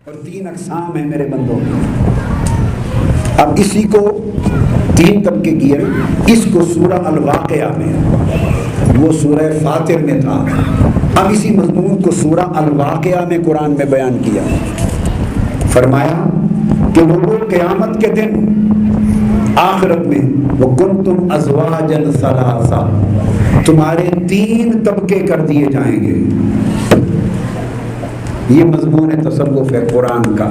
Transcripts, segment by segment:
اور 3 اقسام ہیں میرے بندوں کی۔ اب اسی کو 3 طبقے کیے نا، اس کو سورہ الواقعہ میں، وہ سورہ فاطر میں تھا، اب اسی مضمون کو سورہ الواقعہ میں قرآن میں بیان کیا۔ فرمایا کہ وہ لوگ قیامت کے دن آخرت میں وَكُنْتُمْ أَزْوَاجًا ثَلَاثًا، تمہارے 3 طبقے کر دیے جائیں گے۔ یہ مضمون تصوف ہے قرآن کا۔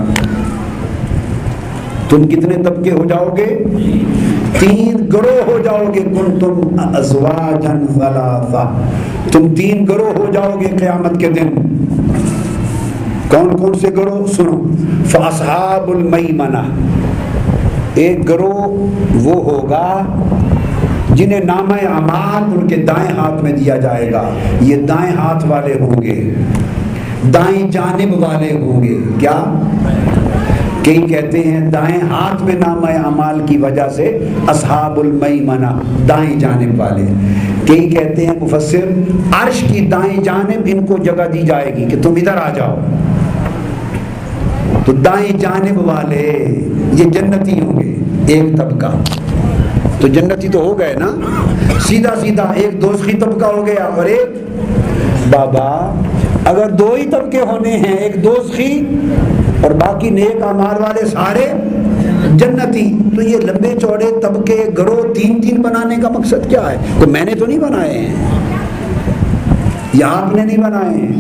تم کتنے طبقے ہو جاؤ گے؟ 3 گروہ ہو جاؤ گے۔ کنتم ازواجا ثلاثا، تم 3 گروہ ہو جاؤ گے قیامت کے دن۔ کون کون سے گروہ؟ سنو، فاصحاب المیمنہ، ایک گروہ وہ ہوگا جنہیں نامہ اعمال ان کے دائیں ہاتھ میں دیا جائے گا۔ یہ دائیں ہاتھ والے ہوں گے، دائیں جانب والے ہوں گے۔ کیا؟ کئی کہتے ہیں دائیں ہاتھ میں نامہ اعمال کی وجہ سے اصحاب المیمنہ، دائیں جانب والے۔ کئی کہتے ہیں مفسر عرش کی دائیں جانب ان کو جگہ دی جائے گی کہ تم ادھر آ جاؤ، تو دائیں جانب والے یہ جنتی ہوں گے۔ ایک طبقہ تو جنتی تو ہو گئے نا، سیدھا سیدھا ایک دوزخی طبقہ ہو گیا، اور ایک بابا اگر 2 ہی طبقے ہونے ہیں، ایک دوزخی اور باقی نیک اعمال والے سارے جنتی، تو یہ لمبے چوڑے طبقے گروہ 3 بنانے کا مقصد کیا ہے؟ تو میں نے تو نہیں بنائے ہیں، یا آپ نے نہیں بنائے ہیں،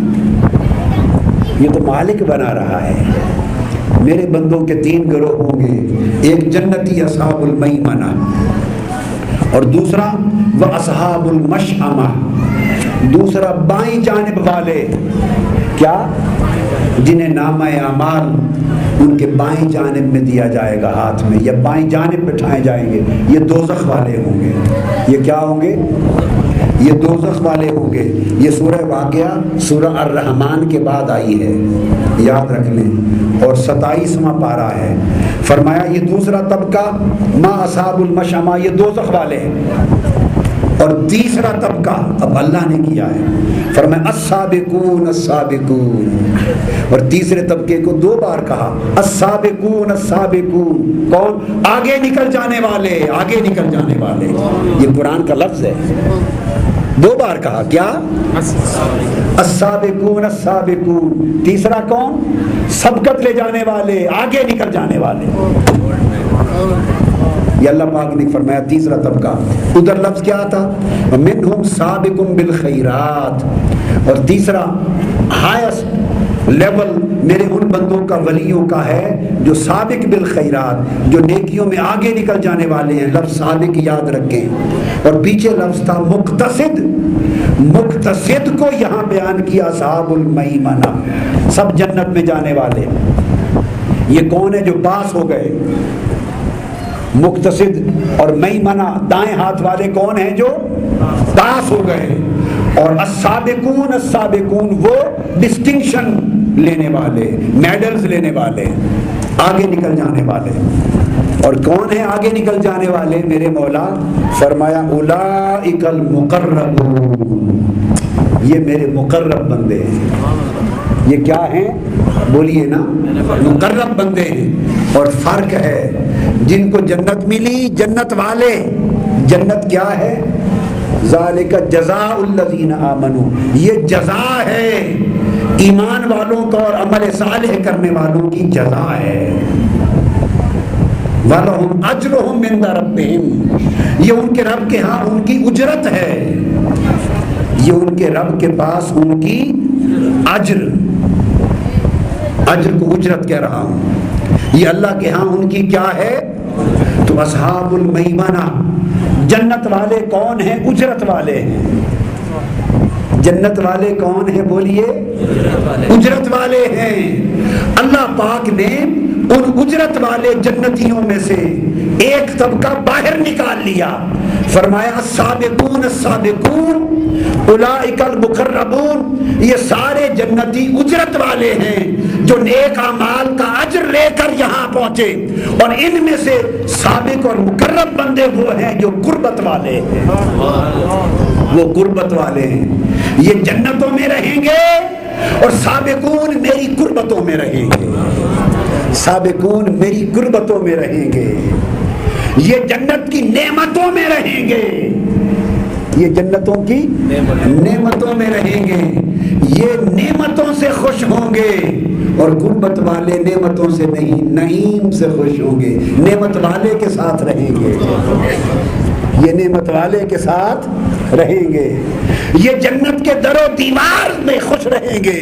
یہ تو مالک بنا رہا ہے۔ میرے بندوں کے 3 گروہ ہوں گے، ایک جنتی اصحاب المیمنہ، اور دوسرا وہ اصحاب المشأمہ، دوسرا بائیں جانب والے۔ کیا؟ جنہیں نامہ اعمال ان کے بائیں جانب میں دیا جائے گا، ہاتھ میں، یا بائیں جانب بٹھائے جائیں گے۔ یہ دوزخ والے ہوں گے۔ یہ کیا ہوں گے؟ یہ دوزخ والے ہوں گے۔ یہ سورہ واقعہ سورہ الرحمن کے بعد آئی ہے، یاد رکھ لیں، اور 27واں پارہ ہے۔ فرمایا یہ دوسرا طبقہ ما اصحاب المشأمہ، یہ دوزخ والے ہیں۔ اور تیسرا طبقہ اب اللہ نے کیا ہے، فرمایا السابقون السابقون، اور تیسرے طبقے کو 2 بار کہا، السابقون السابقون، کون؟ آگے نکل جانے والے، آگے نکل جانے والے۔ یہ قرآن کا لفظ ہے، 2 بار کہا۔ کیا؟ السابقون السابقون۔ تیسرا کون؟ سبقت لے جانے والے، آگے نکل جانے والے۔ یہ اللہ پاک نے فرمایا تیسرا طبقہ۔ ادھر لفظ کیا تھا؟ منہم سابق بالخیرات، اور تیسرا ہائیسٹ لیول میرے ان بندوں کا، ولیوں کا ہے جو سابق بالخیرات، جو نیکیوں میں آگے نکل جانے والے ہیں۔ لفظ سابق یاد رکھیں، اور پیچھے لفظ تھا مقتصد۔ مقتصد کو یہاں بیان کیا اصحاب المیمنہ، سب جنت میں جانے والے۔ یہ کون ہے جو پاس ہو گئے؟ مقتصد اور میمنہ دائیں ہاتھ والے کون ہیں جو پاس ہو گئے، اور السابقون السابقون وہ ڈسٹنکشن لینے والے، میڈلز لینے والے، آگے نکل جانے والے۔ اور کون ہیں آگے نکل جانے والے؟ میرے مولا فرمایا اولئک المقربون، یہ میرے مقرب بندے ہیں۔ یہ کیا ہیں؟ بولیے نا، مقرب بندے ہیں۔ اور فرق ہے، جن کو جنت ملی، جنت والے، جنت کیا ہے؟ ذالک جزاء الذین آمنوا، یہ جزا ہے ایمان والوں کا اور عمل صالح کرنے والوں کی جزا ہے۔ وَلَهُمْ أَجْرُهُمْ عِنْدَ رَبِّهِمْ، یہ ان کے رب کے ہاں ان کی اجرت ہے، یہ ان کے رب کے پاس ان کی اجر، اجر کو اجرت کہہ رہا ہوں، یہ اللہ کے ہاں ان کی کیا ہے؟ تو اصحاب المیمنہ، جنت والے کون ہیں؟ اجرت والے ہیں۔ جنت والے کون ہیں؟ بولیے، اجرت والے ہیں۔ اللہ پاک نے ان اجرت والے جنتیوں میں سے ایک طبقہ باہر نکال لیا، فرمایا السابقون السابقون اولئک المقربون، یہ سارے جنتی اجرت والے ہیں جو نیک اعمال کا اجر لے کر یہاں پہنچے، اور ان میں سے سابق اور مقرب بندے وہ ہیں جو قربت والے ہیں، وہ قربت والے ہیں۔ یہ جنتوں میں رہیں گے اور سابقون میری قربتوں میں رہیں گے، سابقون میری قربتوں میں رہیں گے، یہ جنت کی نعمتوں میں رہیں گے، یہ جنتوں کی نعمتوں میں رہیں گے، یہ نعمتوں سے خوش ہوں گے، اور غربت والے نعمتوں سے نہیں، نعیم سے خوش ہوں گے، نعمت والے کے ساتھ رہیں گے، یہ نعمت والے کے ساتھ رہیں گے، یہ جنت کے در و دیوار میں خوش رہیں گے،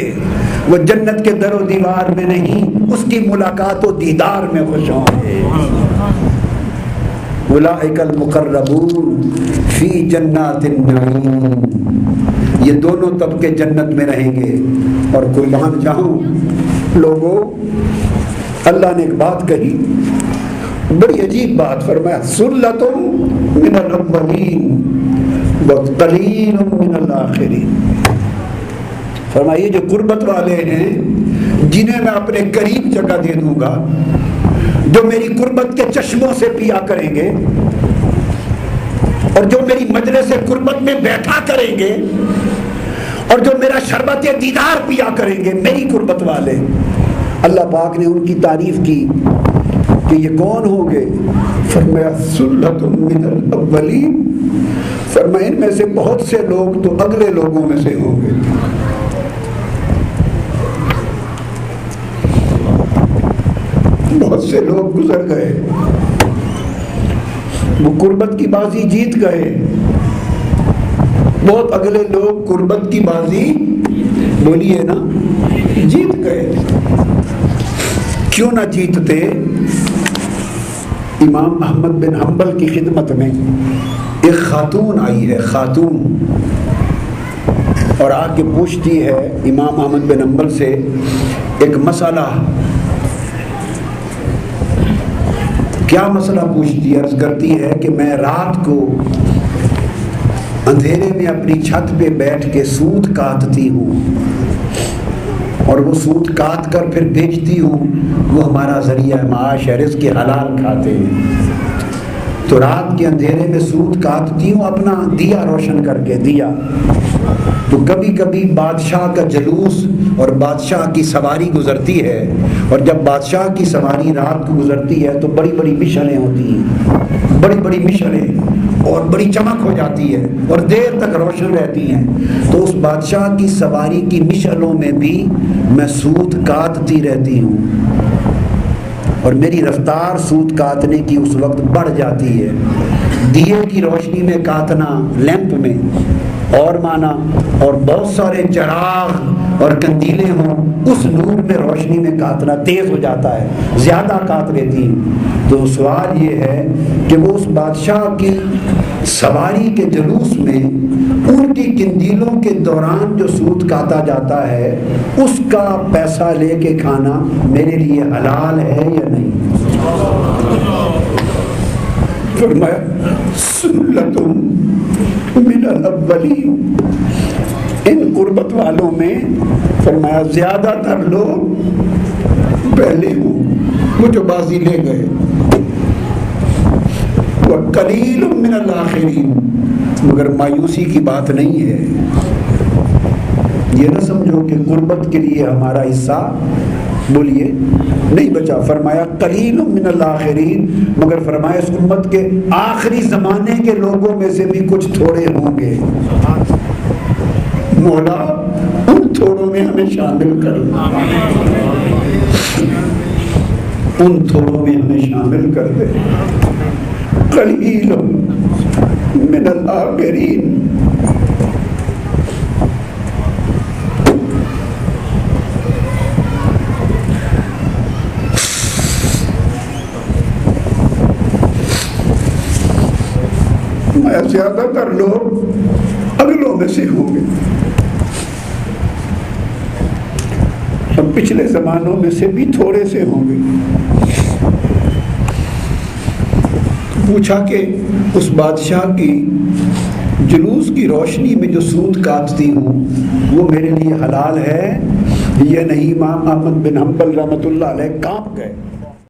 وہ جنت کے در و دیوار میں نہیں، اس کی ملاقات و دیدار میں خوش ہوں گے۔ اولئک المقربون فی جنات النعیم، یہ دونوں طبقے جنت میں رہیں گے۔ اور قربان جاؤں لوگوں، اللہ نے ایک بات کہی، بڑی عجیب بات فرمایا، سلۃ من الاولین وقلیل من الآخرین۔ فرمایا یہ جو قربت والے ہیں جنہیں میں اپنے قریب جگہ دے دوں گا، جو میری قربت کے چشموں سے پیا کریں گے، اور جو میری مجلس قربت میں بیٹھا کریں گے، اور جو میرا شربت دیدار پیا کریں گے، میری قربت والے، اللہ پاک نے ان کی تعریف کی کہ یہ کون ہوں گے؟ فرمایا سلۃ من الاولین، فرمایا ان میں سے بہت سے لوگ تو اگلے لوگوں میں سے ہوں گے۔ بہت سے لوگ گزر گئے، وہ قربت کی بازی جیت گئے، بہت اگلے لوگ قربت کی بازی بولیے نا جیت گئے۔ کیوں نہ جیتتے؟ امام احمد بن حنبل کی خدمت میں ایک خاتون آئی ہے، خاتون، اور آ کے پوچھتی ہے امام احمد بن حنبل سے ایک مسئلہ۔ کیا مسئلہ پوچھتی ہے؟ عرض کرتی ہے کہ میں رات کو اندھیرے میں اپنی چھت پہ بیٹھ کے سوت کاٹتی ہوں، اور وہ سوت کاٹ کر پھر بیچتی ہوں، وہ ہمارا ذریعہ معاش ہے، رزق حلال کھاتے ہیں۔ تو رات کے اندھیرے میں سوت کاٹتی ہوں اپنا دیا روشن کر کے، دیا۔ تو کبھی کبھی بادشاہ کا جلوس اور بادشاہ کی سواری گزرتی ہے، اور جب بادشاہ کی سواری رات کو گزرتی ہے تو بڑی بڑی مشعلیں ہوتی ہیں، بڑی بڑی مشعلیں، اور بڑی چمک ہو جاتی ہے اور دیر تک روشن رہتی ہیں۔ تو اس بادشاہ کی سواری کی مشعلوں میں بھی میں سوت کاٹتی رہتی ہوں، اور میری رفتار سوت کاٹنے کی اس وقت بڑھ جاتی ہے۔ دیے کی روشنی میں کاٹنا، لیمپ میں اور مانا، اور بہت سارے چراغ اور کندیلیں ہوں، اس نور میں روشنی میں کاٹنا تیز ہو جاتا ہے، زیادہ کاٹ لیتی ہوں۔ تو سوال یہ ہے کہ وہ اس بادشاہ کی سواری کے جلوس میں ان کی کندیلوں کے دوران جو سوت کاٹا جاتا ہے، اس کا پیسہ لے کے کھانا میرے لیے حلال ہے یا نہیں؟ فرمایا سلۃ من الاولین، ان قربت والوں میں فرمایا زیادہ تر لوگ پہلے ہوں، وہ جو بازی لے گئے، وقلیل من الآخرین، مگر مایوسی کی بات نہیں ہے۔ یہ نہ سمجھو کہ قربت کے لیے ہمارا حصہ بولیے نہیں بچا، فرمایا قلیل من الآخرین، مگر فرمایا اس امت کے آخری زمانے کے لوگوں میں سے بھی کچھ تھوڑے ہوں گے۔ مولا ان تھوڑوں میں ہمیں شامل کر، ان تھوڑوں میں ہمیں شامل کر دے۔ قلیل من الآخرین، زیادہ تر لوگ اگلوں میں سے ہوں گے، اور پچھلے زمانوں میں سے بھی تھوڑے سے ہوں گے۔ پوچھا کہ اس بادشاہ کی جلوس کی روشنی میں جو سوت کاٹتی ہوں وہ میرے لیے حلال ہے یا نہیں؟ امام احمد بن حنبل رحمۃ اللہ علیہ کانپ گئے۔